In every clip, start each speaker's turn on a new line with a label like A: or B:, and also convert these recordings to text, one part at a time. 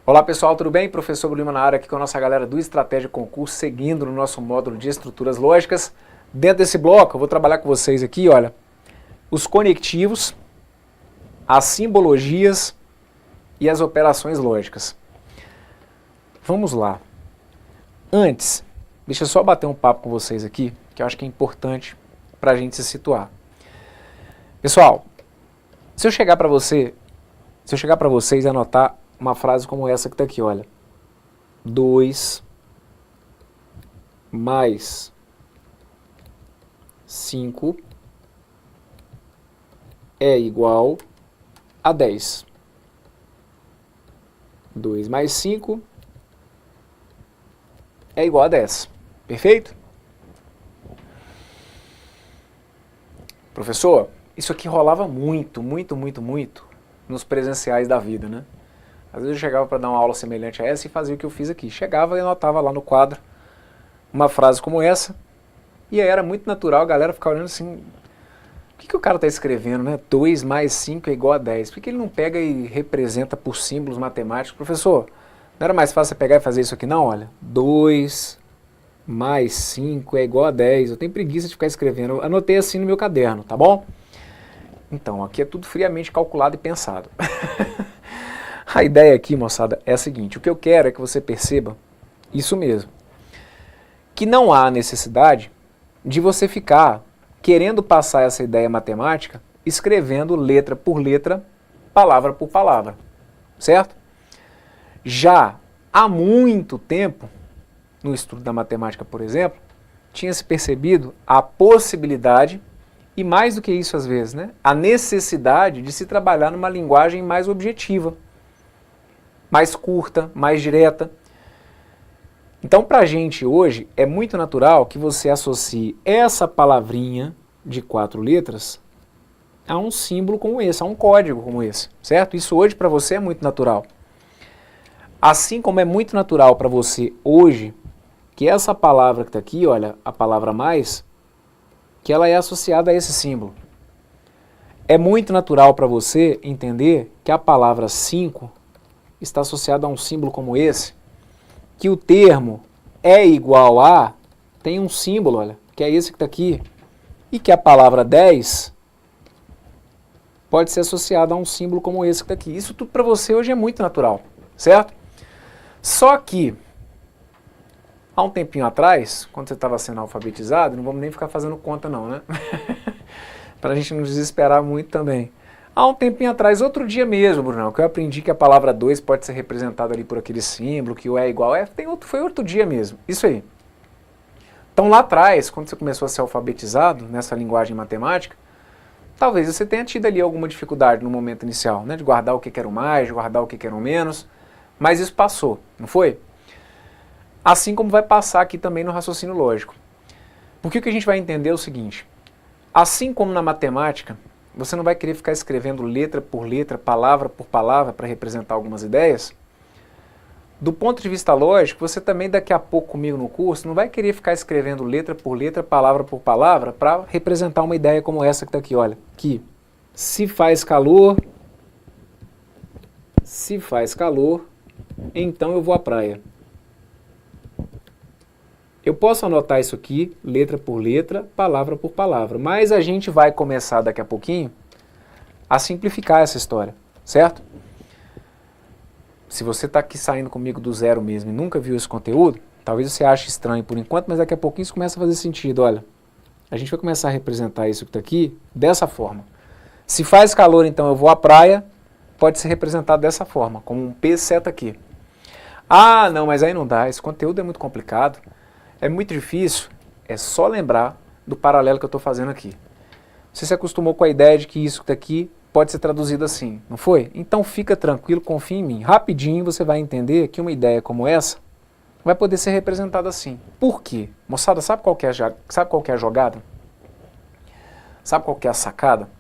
A: Olá pessoal, tudo bem? Professor Lima na área aqui com a nossa galera do Estratégia Concurso, seguindo no nosso módulo de estruturas lógicas. Dentro desse bloco eu vou trabalhar com vocês aqui, olha, os conectivos, as simbologias e as operações lógicas. Vamos lá. Antes, deixa eu só bater um papo com vocês aqui, que eu acho que é importante para a gente se situar. Pessoal, se eu chegar para vocês e anotar uma frase como essa que está aqui, olha. 2 mais 5 é igual a 10. 2 mais 5 é igual a 10. Perfeito? Professor, isso aqui rolava muito nos presenciais da vida, né? Às vezes eu chegava para dar uma aula semelhante a essa e fazia o que eu fiz aqui. Chegava e anotava lá no quadro uma frase como essa, e aí era muito natural a galera ficar olhando assim, o que o cara está escrevendo, né? 2 mais 5 é igual a 10. Por que ele não pega e representa por símbolos matemáticos? Professor, não era mais fácil você pegar e fazer isso aqui não? Olha, 2 mais 5 é igual a 10. Eu tenho preguiça de ficar escrevendo. Eu anotei assim no meu caderno, tá bom? Então, aqui é tudo friamente calculado e pensado. A ideia aqui, moçada, é a seguinte, o que eu quero é que você perceba isso mesmo, que não há necessidade de você ficar querendo passar essa ideia matemática escrevendo letra por letra, palavra por palavra, certo? Já há muito tempo, no estudo da matemática, por exemplo, tinha se percebido a possibilidade, e mais do que isso às vezes, né, a necessidade de se trabalhar numa linguagem mais objetiva, mais curta, mais direta. Então, para a gente hoje, é muito natural que você associe essa palavrinha de 4 letras a um símbolo como esse, a um código como esse, certo? Isso hoje para você é muito natural. Assim como é muito natural para você hoje que essa palavra que está aqui, olha, a palavra mais, que ela é associada a esse símbolo. É muito natural para você entender que a palavra 5 está associado a um símbolo como esse, que o termo é igual a, tem um símbolo, olha, que é esse que está aqui, e que a palavra 10 pode ser associada a um símbolo como esse que está aqui. Isso tudo para você hoje é muito natural, certo? Só que, há um tempinho atrás, quando você estava sendo alfabetizado, não vamos nem ficar fazendo conta não, né? Para a gente não desesperar muito também. Há um tempinho atrás, outro dia mesmo, Brunão, que eu aprendi que a palavra 2 pode ser representada ali por aquele símbolo, que o é igual a F, foi outro dia mesmo, isso aí. Então lá atrás, quando você começou a ser alfabetizado nessa linguagem matemática, talvez você tenha tido ali alguma dificuldade no momento inicial, né, de guardar o que era o mais, de guardar o que era o menos, mas isso passou, não foi? Assim como vai passar aqui também no raciocínio lógico. Porque o que a gente vai entender é o seguinte, assim como na matemática, você não vai querer ficar escrevendo letra por letra, palavra por palavra para representar algumas ideias. Do ponto de vista lógico, você também daqui a pouco comigo no curso não vai querer ficar escrevendo letra por letra, palavra por palavra para representar uma ideia como essa que está aqui, olha. Que se faz calor, então eu vou à praia. Eu posso anotar isso aqui, letra por letra, palavra por palavra, mas a gente vai começar daqui a pouquinho a simplificar essa história, certo? Se você está aqui saindo comigo do zero mesmo e nunca viu esse conteúdo, talvez você ache estranho por enquanto, mas daqui a pouquinho isso começa a fazer sentido. Olha, a gente vai começar a representar isso que está aqui dessa forma. Se faz calor, então eu vou à praia, pode ser representado dessa forma, como um P seta aqui. Ah, não, mas aí não dá, esse conteúdo é muito complicado. É muito difícil, é só lembrar do paralelo que eu estou fazendo aqui. Você se acostumou com a ideia de que isso que está aqui pode ser traduzido assim, não foi? Então fica tranquilo, confia em mim. Rapidinho você vai entender que uma ideia como essa vai poder ser representada assim. Por quê? Moçada, sabe qual que é a jogada? Sabe qual que é a sacada?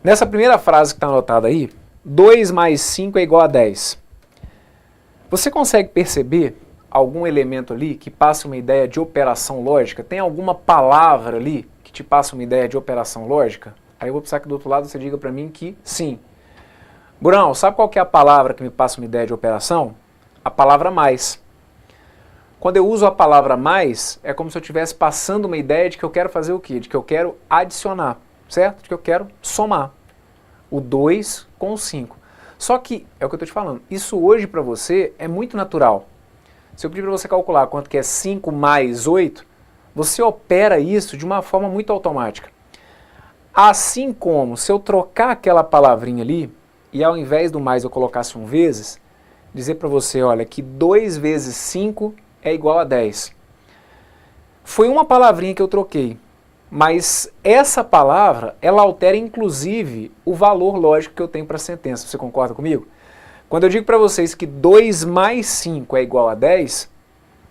A: Nessa primeira frase que está anotada aí, 2 mais 5 é igual a 10. Você consegue perceber algum elemento ali que passe uma ideia de operação lógica? Tem alguma palavra ali que te passa uma ideia de operação lógica? Aí eu vou precisar que do outro lado você diga para mim que sim. Burão, sabe qual que é a palavra que me passa uma ideia de operação? A palavra mais. Quando eu uso a palavra mais, é como se eu estivesse passando uma ideia de que eu quero fazer o quê? De que eu quero adicionar, certo? De que eu quero somar o 2 com o 5. Só que, é o que eu estou te falando, isso hoje para você é muito natural. Se eu pedir para você calcular quanto que é 5 mais 8, você opera isso de uma forma muito automática. Assim como se eu trocar aquela palavrinha ali, e ao invés do mais eu colocasse um vezes, dizer para você, olha, que 2 vezes 5 é igual a 10. Foi uma palavrinha que eu troquei, mas essa palavra, ela altera inclusive o valor lógico que eu tenho para a sentença. Você concorda comigo? Quando eu digo para vocês que 2 mais 5 é igual a 10,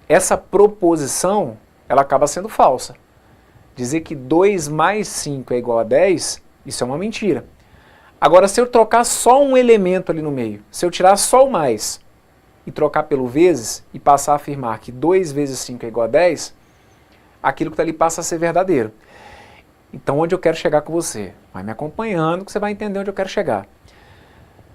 A: essa proposição, ela acaba sendo falsa. Dizer que 2 mais 5 é igual a 10, isso é uma mentira. Agora, se eu trocar só um elemento ali no meio, se eu tirar só o mais e trocar pelo vezes e passar a afirmar que 2 vezes 5 é igual a 10, aquilo que está ali passa a ser verdadeiro. Então, onde eu quero chegar com você? Vai me acompanhando que você vai entender onde eu quero chegar.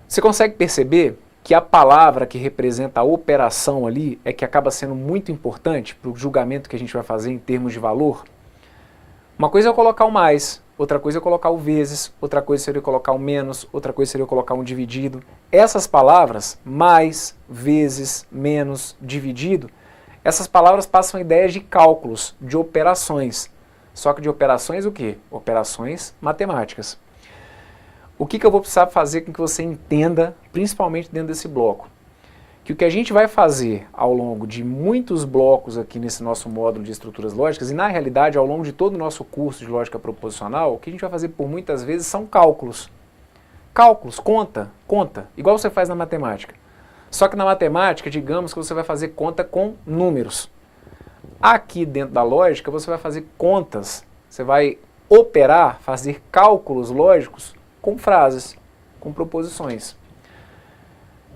A: Você consegue perceber que a palavra que representa a operação ali é que acaba sendo muito importante para o julgamento que a gente vai fazer em termos de valor? Uma coisa é eu colocar o mais, outra coisa é eu colocar o vezes, outra coisa seria eu colocar o menos, outra coisa seria eu colocar um dividido. Essas palavras, mais, vezes, menos, dividido, essas palavras passam ideias de cálculos, de operações. Só que de operações o quê? Operações matemáticas. O que eu vou precisar fazer com que você entenda, principalmente dentro desse bloco? Que o que a gente vai fazer ao longo de muitos blocos aqui nesse nosso módulo de estruturas lógicas, e na realidade ao longo de todo o nosso curso de lógica proposicional, o que a gente vai fazer por muitas vezes são cálculos. Cálculos, conta, igual você faz na matemática. Só que na matemática, digamos que você vai fazer conta com números. Aqui dentro da lógica você vai fazer contas, você vai operar, fazer cálculos lógicos com frases, com proposições.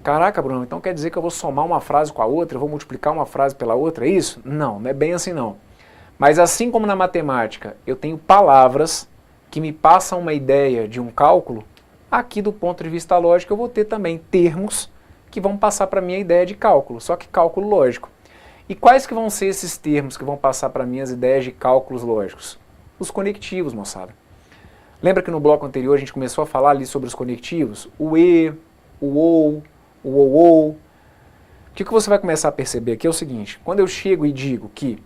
A: Caraca, Bruno, então quer dizer que eu vou somar uma frase com a outra, eu vou multiplicar uma frase pela outra, é isso? Não, não é bem assim não. Mas assim como na matemática eu tenho palavras que me passam uma ideia de um cálculo, aqui do ponto de vista lógico eu vou ter também termos que vão passar para mim a ideia de cálculo, só que cálculo lógico. E quais que vão ser esses termos que vão passar para mim as ideias de cálculos lógicos? Os conectivos, moçada. Lembra que no bloco anterior a gente começou a falar ali sobre os conectivos? O e, o ou, o. O que você vai começar a perceber aqui é o seguinte, quando eu chego e digo que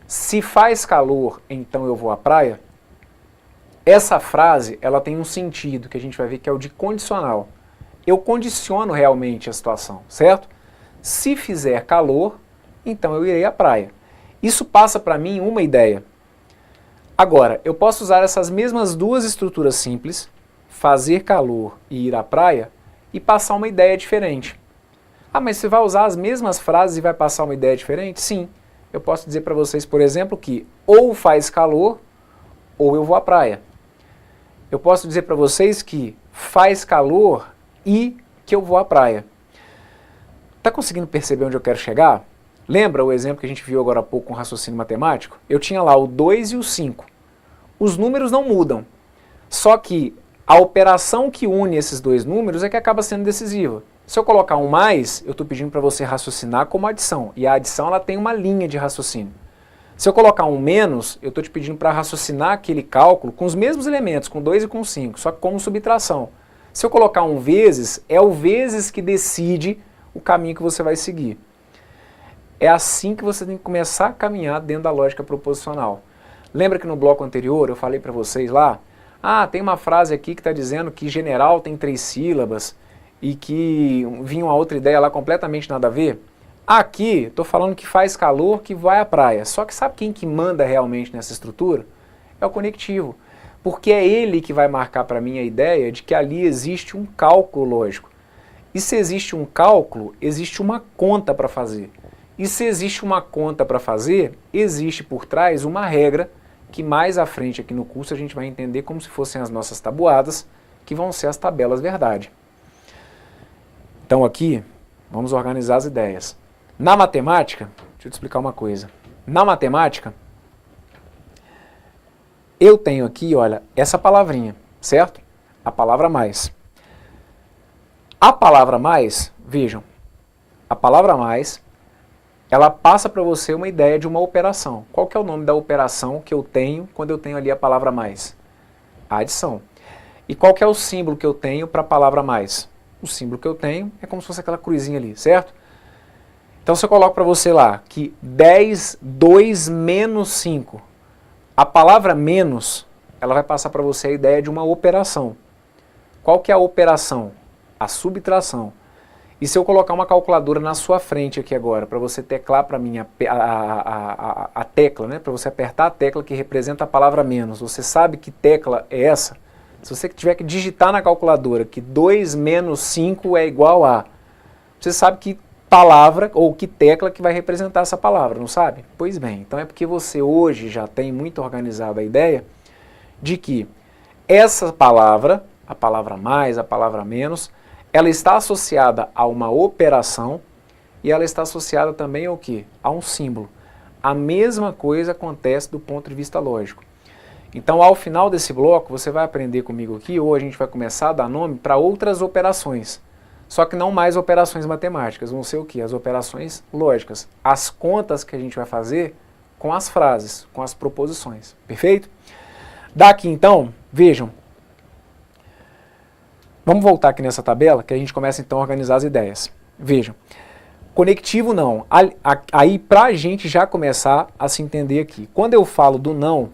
A: se faz calor, então eu vou à praia, essa frase ela tem um sentido que a gente vai ver que é o de condicional. Eu condiciono realmente a situação, certo? Se fizer calor, então eu irei à praia. Isso passa para mim uma ideia. Agora, eu posso usar essas mesmas duas estruturas simples, fazer calor e ir à praia, e passar uma ideia diferente. Ah, mas você vai usar as mesmas frases e vai passar uma ideia diferente? Sim. Eu posso dizer para vocês, por exemplo, que ou faz calor ou eu vou à praia. Eu posso dizer para vocês que faz calor e que eu vou à praia. Está conseguindo perceber onde eu quero chegar? Lembra o exemplo que a gente viu agora há pouco com raciocínio matemático? Eu tinha lá o 2 e o 5. Os números não mudam. Só que a operação que une esses dois números é que acaba sendo decisiva. Se eu colocar um mais, eu estou pedindo para você raciocinar como adição. E a adição ela tem uma linha de raciocínio. Se eu colocar um menos, eu estou te pedindo para raciocinar aquele cálculo com os mesmos elementos, com 2 e com 5, só que como subtração. Se eu colocar um vezes, é o vezes que decide o caminho que você vai seguir. É assim que você tem que começar a caminhar dentro da lógica proposicional. Lembra que no bloco anterior eu falei para vocês lá, tem uma frase aqui que está dizendo que general tem 3 sílabas e que vinha uma outra ideia lá completamente nada a ver? Aqui, estou falando que faz calor, que vai à praia. Só que sabe quem que manda realmente nessa estrutura? É o conectivo. Porque é ele que vai marcar para mim a ideia de que ali existe um cálculo lógico. E se existe um cálculo, existe uma conta para fazer. E se existe uma conta para fazer, existe por trás uma regra que mais à frente aqui no curso a gente vai entender como se fossem as nossas tabuadas, que vão ser as tabelas verdade. Então aqui, vamos organizar as ideias. Na matemática, deixa eu te explicar uma coisa. Na matemática, eu tenho aqui, olha, essa palavrinha, certo? A palavra mais. A palavra mais, vejam, a palavra mais, ela passa para você uma ideia de uma operação. Qual que é o nome da operação que eu tenho quando eu tenho ali a palavra mais? A adição. E qual que é o símbolo que eu tenho para a palavra mais? O símbolo que eu tenho é como se fosse aquela cruzinha ali, certo? Então se eu coloco para você lá que 10, 2 menos 5, a palavra menos, ela vai passar para você a ideia de uma operação. Qual que é a operação? A subtração. E se eu colocar uma calculadora na sua frente aqui agora, para você teclar para mim a tecla, né? Para você apertar a tecla que representa a palavra menos, você sabe que tecla é essa? Se você tiver que digitar na calculadora que 2 menos 5 é igual a, você sabe que palavra ou que tecla que vai representar essa palavra, não sabe? Pois bem, então é porque você hoje já tem muito organizada a ideia de que essa palavra, a palavra mais, a palavra menos, ela está associada a uma operação e ela está associada também ao quê? A um símbolo. A mesma coisa acontece do ponto de vista lógico. Então, ao final desse bloco, você vai aprender comigo aqui, ou a gente vai começar a dar nome para outras operações. Só que não mais operações matemáticas, vão ser o quê? As operações lógicas. As contas que a gente vai fazer com as frases, com as proposições. Perfeito? Daqui então, vejam. Vamos voltar aqui nessa tabela, que a gente começa então a organizar as ideias. Vejam. Conectivo não. Aí, para a gente já começar a se entender aqui. Quando eu falo do não,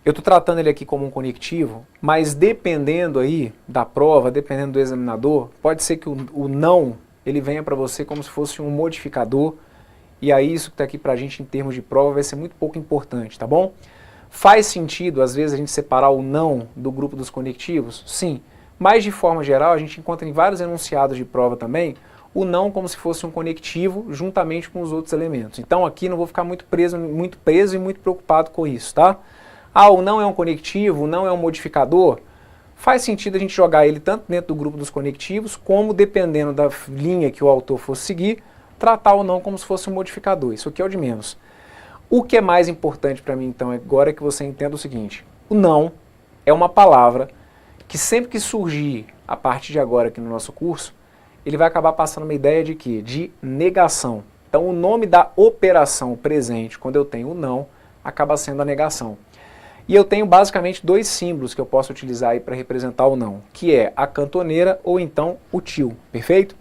A: eu estou tratando ele aqui como um conectivo, mas dependendo aí da prova, dependendo do examinador, pode ser que o não ele venha para você como se fosse um modificador, e aí isso que está aqui para a gente em termos de prova vai ser muito pouco importante, tá bom? Faz sentido, às vezes, a gente separar o não do grupo dos conectivos? Sim, mas de forma geral a gente encontra em vários enunciados de prova também o não como se fosse um conectivo juntamente com os outros elementos. Então aqui não vou ficar muito preso e muito preocupado com isso, tá? Ah, o não é um conectivo, o não é um modificador. Faz sentido a gente jogar ele tanto dentro do grupo dos conectivos, como dependendo da linha que o autor fosse seguir, tratar o não como se fosse um modificador. Isso aqui é o de menos. O que é mais importante para mim, então, agora é que você entenda o seguinte. O não é uma palavra que sempre que surgir, a partir de agora aqui no nosso curso, ele vai acabar passando uma ideia de quê? De negação. Então, o nome da operação presente, quando eu tenho o não, acaba sendo a negação. E eu tenho basicamente dois símbolos que eu posso utilizar aí para representar o não, que é a cantoneira ou então o tio, perfeito?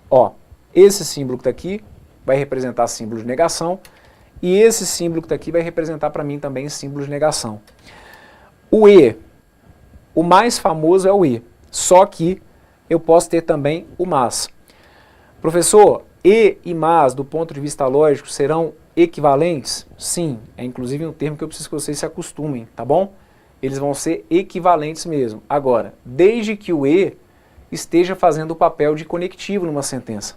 A: Ó, esse símbolo que está aqui vai representar símbolo de negação e esse símbolo que está aqui vai representar para mim também símbolo de negação. O e, o mais famoso é o e, só que eu posso ter também o mas. Professor, e mas do ponto de vista lógico serão equivalentes? Sim, é inclusive um termo que eu preciso que vocês se acostumem, tá bom? Eles vão ser equivalentes mesmo. Agora, desde que o e esteja fazendo o papel de conectivo numa sentença.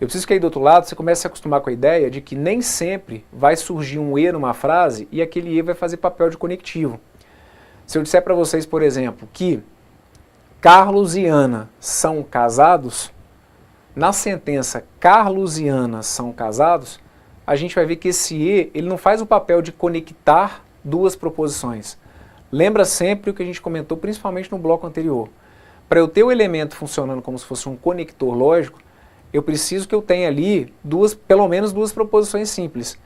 A: Eu preciso que aí do outro lado você comece a se acostumar com a ideia de que nem sempre vai surgir um e numa frase e aquele e vai fazer papel de conectivo. Se eu disser para vocês, por exemplo, que Carlos e Ana são casados, na sentença Carlos e Ana são casados, a gente vai ver que esse e, ele não faz o papel de conectar duas proposições. Lembra sempre o que a gente comentou, principalmente no bloco anterior. Para eu ter o elemento funcionando como se fosse um conector lógico, eu preciso que eu tenha ali pelo menos duas proposições simples.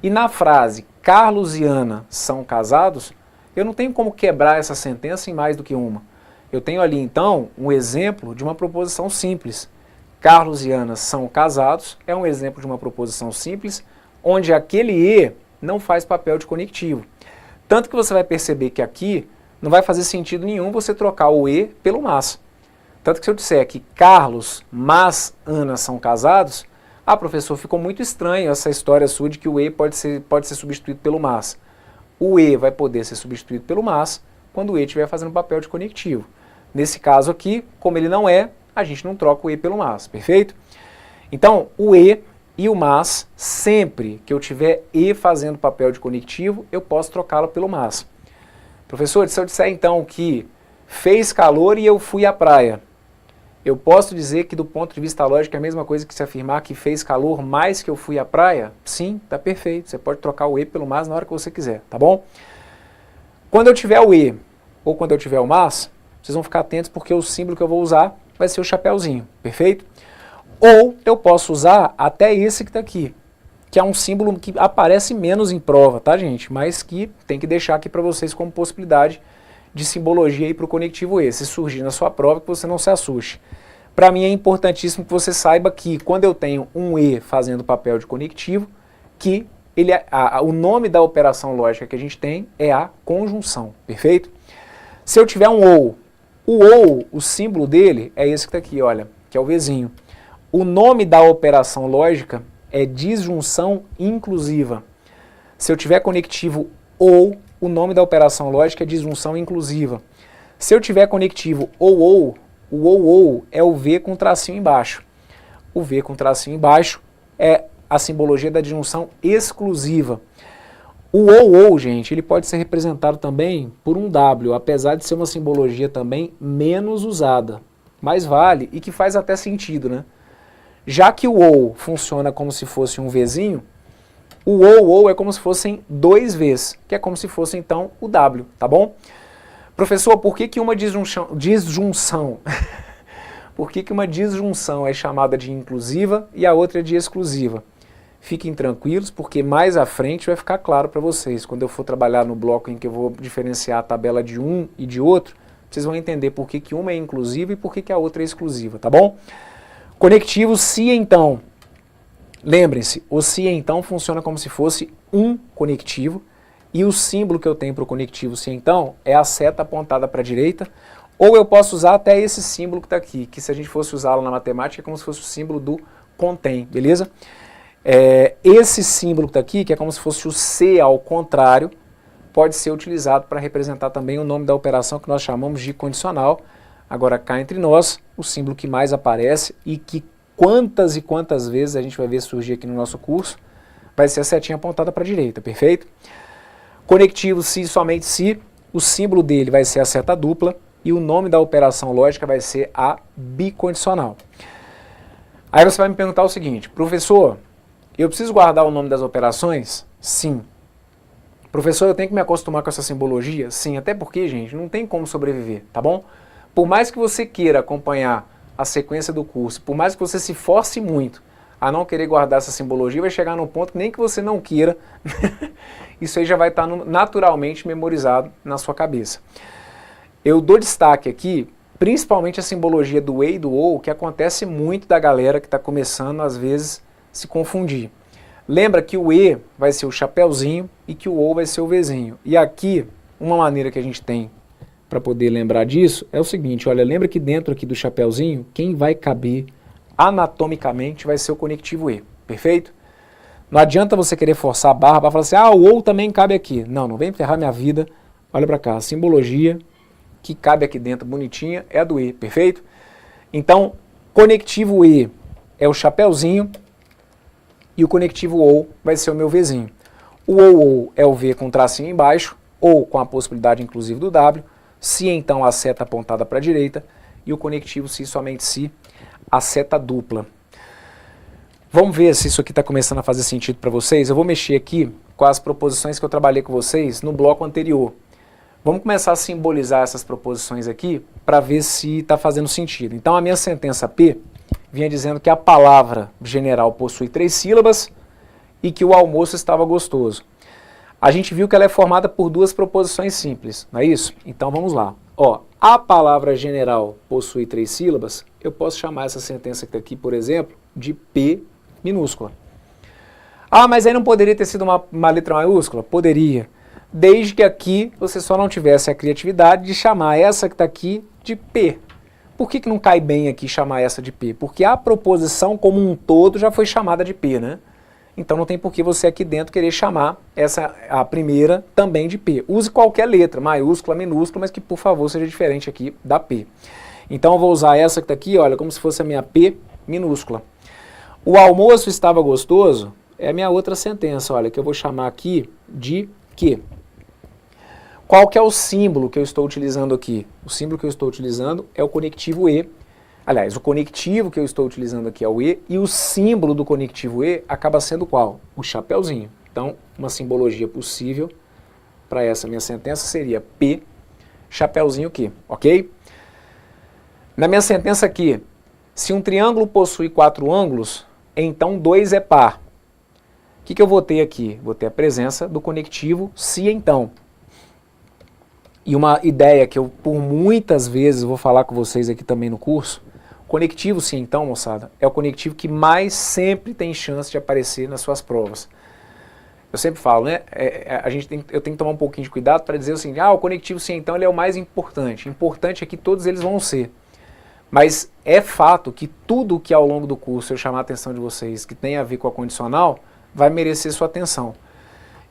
A: E na frase Carlos e Ana são casados, eu não tenho como quebrar essa sentença em mais do que uma. Eu tenho ali então um exemplo de uma proposição simples. Carlos e Ana são casados, é um exemplo de uma proposição simples, onde aquele e não faz papel de conectivo. Tanto que você vai perceber que aqui não vai fazer sentido nenhum você trocar o e pelo mas. Tanto que se eu disser que Carlos, mas Ana são casados, professor, ficou muito estranho essa história sua de que o e pode ser substituído pelo mas. O e vai poder ser substituído pelo mas quando o e estiver fazendo papel de conectivo. Nesse caso aqui, como ele não é, a gente não troca o e pelo mas, perfeito? Então, o e e o mas, sempre que eu tiver e fazendo papel de conectivo, eu posso trocá-lo pelo mas. Professor, se eu disser então que fez calor e eu fui à praia, eu posso dizer que do ponto de vista lógico é a mesma coisa que se afirmar que fez calor mais que eu fui à praia? Sim, tá perfeito. Você pode trocar o e pelo mas na hora que você quiser, tá bom? Quando eu tiver o e ou quando eu tiver o mas, vocês vão ficar atentos porque o símbolo que eu vou usar vai ser o chapeuzinho, perfeito? Ou eu posso usar até esse que está aqui, que é um símbolo que aparece menos em prova, tá, gente? Mas que tem que deixar aqui para vocês como possibilidade de simbologia aí para o conectivo E. Se surgir na sua prova, que você não se assuste. Para mim é importantíssimo que você saiba que quando eu tenho um E fazendo papel de conectivo, que o nome da operação lógica que a gente tem é a conjunção, perfeito? Se eu tiver um OU, o símbolo dele é esse que está aqui, olha, que é o Vzinho. O nome da operação lógica é disjunção inclusiva. Se eu tiver conectivo OU, o nome da operação lógica é disjunção inclusiva. Se eu tiver conectivo OU, o OU é o V com tracinho embaixo. O V com tracinho embaixo é a simbologia da disjunção exclusiva. O OU, gente, ele pode ser representado também por um W, apesar de ser uma simbologia também menos usada. Mas vale e que faz até sentido, né? Já que o OU funciona como se fosse um Vzinho, o OU é como se fossem dois Vs, que é como se fosse então o W, tá bom? Professor, por que uma disjunção por que uma disjunção é chamada de inclusiva e a outra é de exclusiva? Fiquem tranquilos, porque mais à frente vai ficar claro para vocês. Quando eu for trabalhar no bloco em que eu vou diferenciar a tabela de um e de outro, vocês vão entender por que uma é inclusiva e por que a outra é exclusiva, tá bom? Conectivo se então. Lembrem-se, o se então funciona como se fosse um conectivo e o símbolo que eu tenho para o conectivo se então é a seta apontada para a direita, ou eu posso usar até esse símbolo que está aqui, que se a gente fosse usá-lo na matemática é como se fosse o símbolo do contém, beleza? Esse símbolo que está aqui, que é como se fosse o C ao contrário, pode ser utilizado para representar também o nome da operação que nós chamamos de condicional. Agora, cá entre nós, o símbolo que mais aparece e que quantas e quantas vezes a gente vai ver surgir aqui no nosso curso, vai ser a setinha apontada para a direita, perfeito? Conectivo se, somente se, o símbolo dele vai ser a seta dupla e o nome da operação lógica vai ser a bicondicional. Aí você vai me perguntar o seguinte, professor, eu preciso guardar o nome das operações? Sim. Professor, eu tenho que me acostumar com essa simbologia? Sim, até porque, gente, não tem como sobreviver, tá bom? Por mais que você queira acompanhar a sequência do curso, por mais que você se force muito a não querer guardar essa simbologia, vai chegar num ponto que nem que você não queira, isso aí já vai estar naturalmente memorizado na sua cabeça. Eu dou destaque aqui, principalmente a simbologia do E e do OU, que acontece muito da galera que está começando, às vezes, se confundir. Lembra que o E vai ser o chapeuzinho e que o OU vai ser o Vzinho. E aqui, uma maneira que a gente tem para poder lembrar disso é o seguinte, olha, lembra que dentro aqui do chapeuzinho, quem vai caber anatomicamente vai ser o conectivo E, perfeito? Não adianta você querer forçar a barra para falar assim, o OU também cabe aqui. Não, não vem ferrar minha vida. Olha para cá, a simbologia que cabe aqui dentro bonitinha é a do E, perfeito? Então, conectivo E é o chapeuzinho e o conectivo OU vai ser o meu Vzinho. O OU é o V com tracinho embaixo, ou com a possibilidade inclusive do W, se então a seta apontada para a direita, e o conectivo se, somente se, a seta dupla. Vamos ver se isso aqui está começando a fazer sentido para vocês. Eu vou mexer aqui com as proposições que eu trabalhei com vocês no bloco anterior. Vamos começar a simbolizar essas proposições aqui para ver se está fazendo sentido. Então a minha sentença P vinha dizendo que a palavra general possui 3 sílabas e que o almoço estava gostoso. A gente viu que ela é formada por 2 proposições simples, não é isso? Então vamos lá. A palavra general possui 3 sílabas, eu posso chamar essa sentença que está aqui, por exemplo, de P minúscula. Mas aí não poderia ter sido uma letra maiúscula? Poderia. Desde que aqui você só não tivesse a criatividade de chamar essa que está aqui de P. Por que não cai bem aqui chamar essa de P? Porque a proposição como um todo já foi chamada de P, né? Então não tem por que você aqui dentro querer chamar a primeira também de P. Use qualquer letra, maiúscula, minúscula, mas que por favor seja diferente aqui da P. Então eu vou usar essa que está aqui, olha, como se fosse a minha P minúscula. O almoço estava gostoso é a minha outra sentença, olha, que eu vou chamar aqui de Q. Qual que é o símbolo que eu estou utilizando aqui? O símbolo que eu estou utilizando é o conectivo E. Aliás, o conectivo que eu estou utilizando aqui é o E, e o símbolo do conectivo E acaba sendo qual? O chapeuzinho. Então, uma simbologia possível para essa minha sentença seria P, chapeuzinho Q, ok? Na minha sentença aqui, se um triângulo possui 4 ângulos, então 2 é par. O que eu vou ter aqui? Vou ter a presença do conectivo se então. E uma ideia que eu por muitas vezes vou falar com vocês aqui também no curso, conectivo se então, moçada, é o conectivo que mais sempre tem chance de aparecer nas suas provas. Eu sempre falo, né? Eu tenho que tomar um pouquinho de cuidado para dizer assim, o conectivo se então ele é o mais importante. Importante é que todos eles vão ser. Mas é fato que tudo que ao longo do curso eu chamar a atenção de vocês que tem a ver com a condicional, vai merecer sua atenção.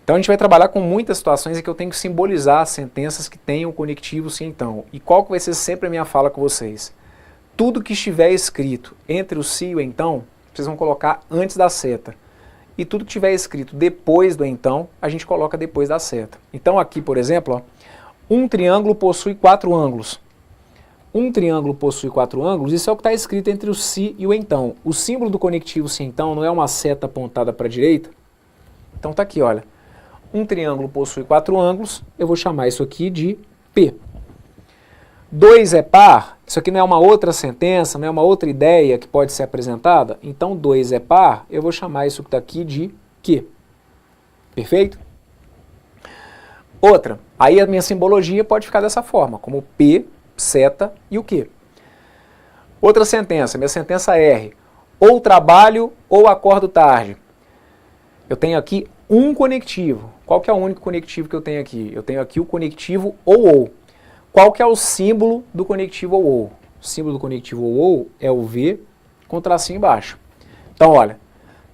A: Então a gente vai trabalhar com muitas situações em que eu tenho que simbolizar sentenças que tenham o conectivo se então. E qual que vai ser sempre a minha fala com vocês? Tudo que estiver escrito entre o se e o então, vocês vão colocar antes da seta. E tudo que estiver escrito depois do então, a gente coloca depois da seta. Então aqui, por exemplo, ó, um triângulo possui 4 ângulos. Um triângulo possui 4 ângulos, isso é o que está escrito entre o se e o então. O símbolo do conectivo se então não é uma seta apontada para a direita? Então está aqui, olha. Um triângulo possui 4 ângulos, eu vou chamar isso aqui de P. 2 é par, isso aqui não é uma outra sentença, não é uma outra ideia que pode ser apresentada? Então 2 é par, eu vou chamar isso que está aqui de Q. Perfeito? Outra, aí a minha simbologia pode ficar dessa forma, como P, seta e o Q. Outra sentença, minha sentença R, ou trabalho ou acordo tarde. Eu tenho aqui um conectivo. Qual que é o único conectivo que eu tenho aqui? Eu tenho aqui o conectivo ou. Qual que é o símbolo do conectivo ou? O símbolo do conectivo ou é o V com tracinho embaixo. Então, olha,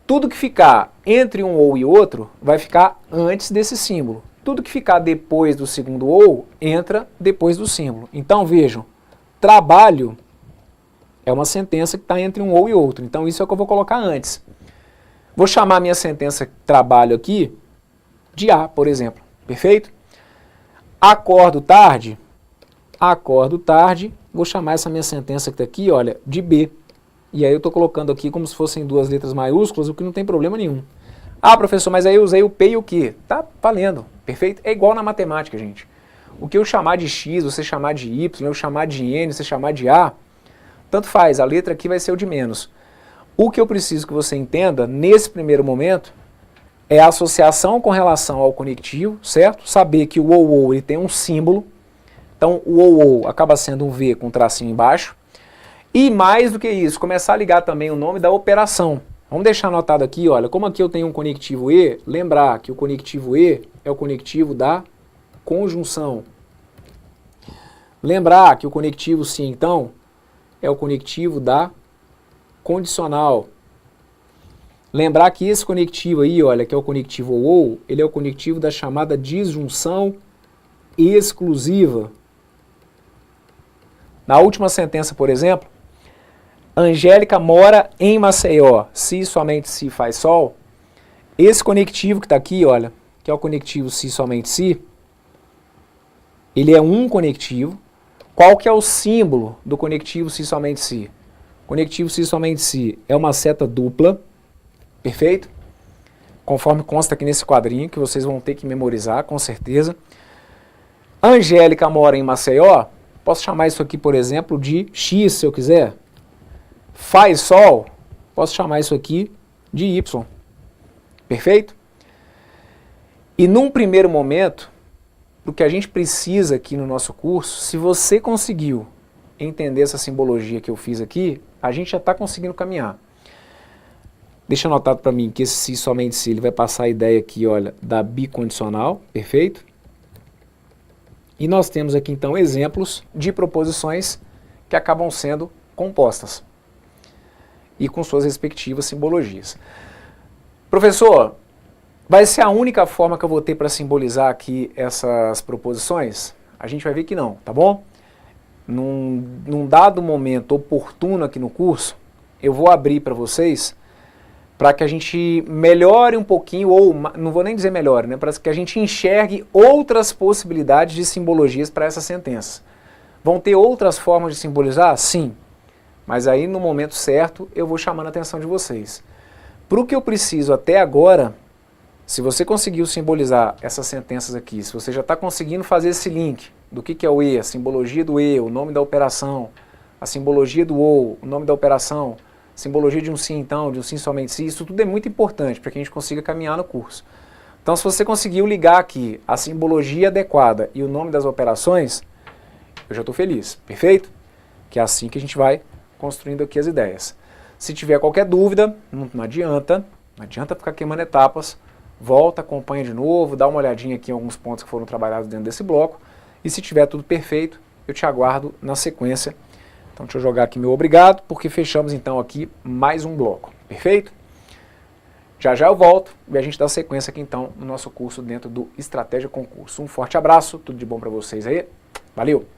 A: tudo que ficar entre um ou e outro vai ficar antes desse símbolo. Tudo que ficar depois do segundo ou entra depois do símbolo. Então, vejam, trabalho é uma sentença que está entre um ou e outro. Então, isso é o que eu vou colocar antes. Vou chamar minha sentença trabalho aqui de A, por exemplo. Perfeito? Acordo tarde, vou chamar essa minha sentença que está aqui, olha, de B. E aí eu estou colocando aqui como se fossem 2 letras maiúsculas, o que não tem problema nenhum. Ah, professor, mas aí eu usei o P e o Q. Tá valendo, perfeito? É igual na matemática, gente. O que eu chamar de X, você chamar de Y, eu chamar de N, você chamar de A, tanto faz, a letra aqui vai ser o de menos. O que eu preciso que você entenda, nesse primeiro momento, é a associação com relação ao conectivo, certo? Saber que o ou ele tem um símbolo, então o ou acaba sendo um V com um tracinho embaixo. E mais do que isso, começar a ligar também o nome da operação. Vamos deixar anotado aqui, olha, como aqui eu tenho um conectivo E, lembrar que o conectivo E é o conectivo da conjunção. Lembrar que o conectivo se então é o conectivo da condicional. Lembrar que esse conectivo aí, olha, que é o conectivo ou, ele é o conectivo da chamada disjunção exclusiva. Na última sentença, por exemplo, Angélica mora em Maceió, se somente se faz sol. Esse conectivo que está aqui, olha, que é o conectivo se somente se, ele é um conectivo. Qual que é o símbolo do conectivo se somente se? Conectivo se somente se é uma seta dupla, perfeito? Conforme consta aqui nesse quadrinho, que vocês vão ter que memorizar, com certeza. Angélica mora em Maceió, posso chamar isso aqui, por exemplo, de X, se eu quiser. Faz sol, posso chamar isso aqui de Y, perfeito? E num primeiro momento, o que a gente precisa aqui no nosso curso, se você conseguiu entender essa simbologia que eu fiz aqui, a gente já está conseguindo caminhar. Deixa anotado para mim que esse se somente se, ele vai passar a ideia aqui, olha, da bicondicional, perfeito? E nós temos aqui então exemplos de proposições que acabam sendo compostas e com suas respectivas simbologias. Professor, vai ser a única forma que eu vou ter para simbolizar aqui essas proposições? A gente vai ver que não, tá bom? Num dado momento oportuno aqui no curso, eu vou abrir para vocês para que a gente melhore um pouquinho, ou não vou nem dizer melhore, né, para que a gente enxergue outras possibilidades de simbologias para essas sentenças. Vão ter outras formas de simbolizar? Sim. Mas aí no momento certo eu vou chamando a atenção de vocês. Para o que eu preciso até agora, se você conseguiu simbolizar essas sentenças aqui, se você já está conseguindo fazer esse link do que é o E, a simbologia do E, o nome da operação, a simbologia do ou, o nome da operação, simbologia de um sim então, de um sim somente sim, isso tudo é muito importante para que a gente consiga caminhar no curso. Então se você conseguiu ligar aqui a simbologia adequada e o nome das operações, eu já estou feliz, perfeito? Que é assim que a gente vai construindo aqui as ideias. Se tiver qualquer dúvida, não adianta ficar queimando etapas, volta, acompanha de novo, dá uma olhadinha aqui em alguns pontos que foram trabalhados dentro desse bloco, e se tiver tudo perfeito, eu te aguardo na sequência. Então deixa eu jogar aqui meu obrigado, porque fechamos então aqui mais um bloco, perfeito? Já já eu volto e a gente dá sequência aqui então no nosso curso dentro do Estratégia Concurso. Um forte abraço, tudo de bom para vocês aí, valeu!